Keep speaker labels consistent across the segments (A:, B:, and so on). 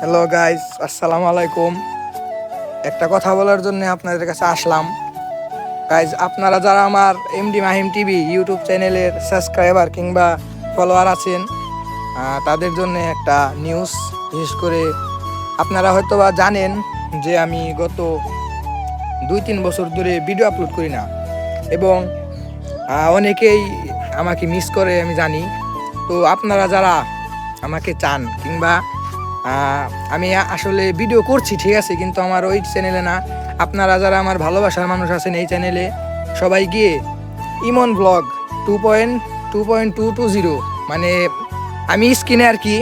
A: Hello guys, আসসালামু আলাইকুম। একটা কথা বলার জন্য আপনাদের কাছে আসলাম। গাইস, আপনারা যারা আমার এমডি মাহিম টিভি ইউটিউব চ্যানেলের সাবস্ক্রাইবার কিংবা ফলোয়ার আছেন, তাদের জন্য একটা নিউজ। বিশেষ করে আপনারা হয়তো বা জানেন যে আমি গত 2-3 বছর ধরে ভিডিও আপলোড করি না, এবং অনেকেই আমাকে মিস করে আমি জানি। তো আপনারা যারা আমাকে চান কিংবা আমি আসলে ভিডিও করছি, ঠিক আছে, কিন্তু আমার ওই চ্যানেলে না, আপনারা যারা আমার ভালোবাসার মানুষ আছেন এই চ্যানেলে সবাই গিয়ে ইমন ব্লগ 2.2.220, মানে আমি স্ক্রিনে আর কি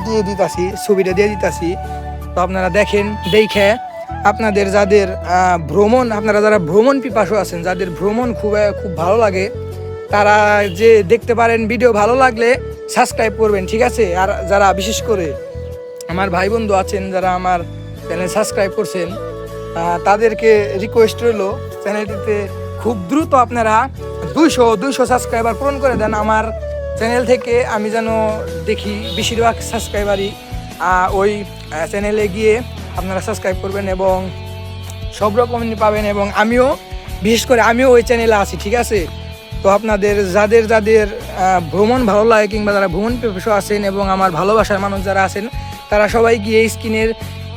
A: দিয়ে দিতাছি, ছবিটা দিয়ে দিতাছি। তো আপনারা দেখেন, দেখে আপনাদের যাদের আপনারা যারা ভ্রমণ পিপাসু আছেন, যাদের ভ্রমণ খুব ভালো লাগে, তারা যে দেখতে পারেন। ভিডিও ভালো লাগলে সাবস্ক্রাইব করবেন, ঠিক আছে। আর যারা বিশেষ করে আমার ভাই বন্ধু আছেন যারা আমার চ্যানেল সাবস্ক্রাইব করছেন, তাদেরকে রিকোয়েস্ট রইলো চ্যানেলটিতে খুব দ্রুত আপনারা 200 সাবস্ক্রাইবার পূরণ করে দেন আমার চ্যানেল থেকে। আমি যেন দেখি বেশিরভাগ সাবস্ক্রাইবারই ওই চ্যানেলে গিয়ে আপনারা সাবস্ক্রাইব করবেন এবং সব রকমই পাবেন। এবং আমিও বিশেষ করে আমিও ওই চ্যানেলে আছি, ঠিক আছে। তো আপনাদের যাদের যাদের ভ্রমণ ভালো লাগে কিংবা যারা ভ্রমণ পিপাসু আছেন এবং আমার ভালোবাসার মানুষ যারা আছেন, তারা সবাই গিয়ে স্ক্রিনের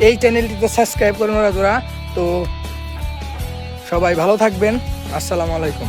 A: এই চ্যানেলটিতে সাবস্ক্রাইব করেন ওরা তোরা। তো সবাই ভালো থাকবেন। আসসালামু আলাইকুম।